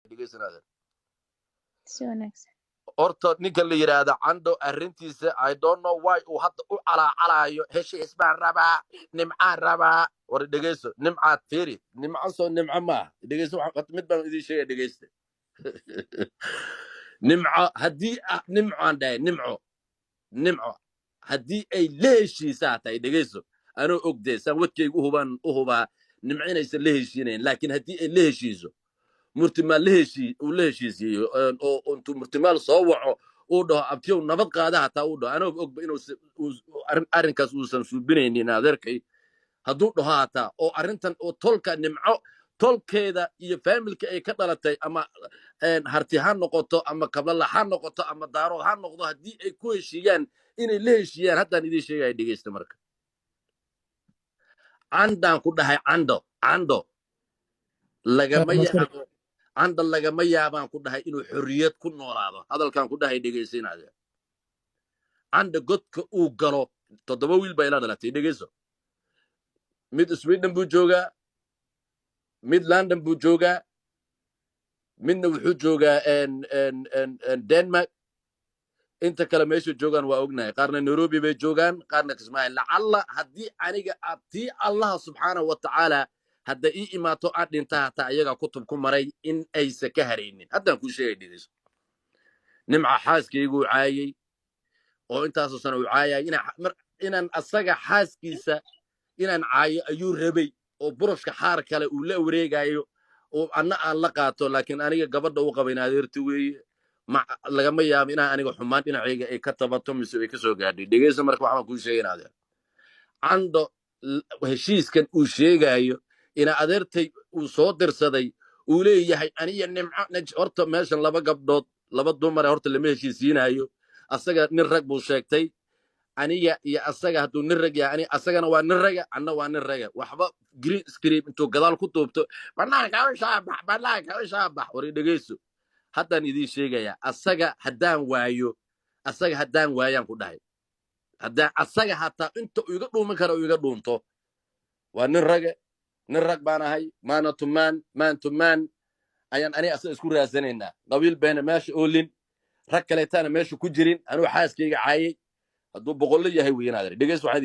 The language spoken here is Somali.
dhegeysanada si wanaagsan horta ninka la yiraahdo cando arrintiisa I don't know why uu hadda u calaacalayo heshiis baan rabaa nimcaan rabaa war dhegeyso nimcaad fiiri nimco soo nimco maaha dhegeyso mid baan idin sheegay dhegeysta nimco haddii nimcaan dhahay nimco haddii ay la heshiisaa tahay dhegeyso anoo ogdee saan wadkayga u hubaa nimco inaysan la heshiinayn laakiin haddii ay la heshiiso murtimaal uu la heshiisiiyo oo intuu murtimaal soo waco uu dhaho abtiyow nabad qaada hataa uu dhaho anoo ogba inuu arrinkaas uusan suubinaynin adeerkay hadduu dhaho hataa oo arrintan oo tolka nimco tolkeeda iyo faamilka ay ka dhalatay ama harti ha noqoto ama kablala ha noqoto ama daarood ha noqdo haddii ay ku heshiiyaan inay la heshiiyaan haddaan idiin sheegaya dhegeysta marka candaan ku dhahay cando lagama yaabo canda lagama yaabaan ku dhahay inuu xorriyad ku noolaado hadalkan ku dhahay dhegeysanaya canda godka uu galo 7 wiil baa ila dhalatay dhegeyso mid Sweden buu joogaa mid London buu joogaa midna wuxuu joogaa Denmark inta kale meesha joogaan waa ognahay qaarna Nairobi bay joogaan qaarna Kismaayo lacalla haddii aniga abtii Allah subhanahu wa ta'ala hadda ii imaato aan dhintaa hataa ayaga kutub ku maray in aysan ka haraynin haddaan ku sheegay dhigeyso nimca xaaskaygu caayay oo intaas sano uu caayay inaan asaga xaaskiisa inaan caayo ayuu rabay oo burushka xaar kale uu la wareegayo oo anna aan la qaato laakiin aniga gabadha uu qabayna adeerti weeye lagama yaabo inaan aniga xumaan dhinacayga ay ka tabato mise ay ka soo gaadhay dhegeyso marka waxaan ku sheegaynaa cando heshiiskan uu sheegayo ina adeertay uu soo dirsaday uu leeyahay aniga nimco horta meeshan laba gabdhood laba dumar horta lama heshiisiinayo asaga nin rag buu sheegtay aniga iyo asaga hadduu nin rag yahay asagana waa nin raga anna waa nin raga waxba green screen intuu gadaal ku duubto banaanka u shaabax wari dhegeyso haddaan idiin sheegayaa asaga haddaan waayaan ku dhahay haddaan asaga hataa inta uu iga dhuuman kara uu iga dhuunto waa nin rag baan ahay maana tumaan maan tumaan ayaan aniga asaga isku raasanaynaa qabiil bayna meesha oolin rag kaleetaana meesha ku jirin anuu xaaskayga caayay hadduu boqollo yahay weynaaday dhegeys waxaan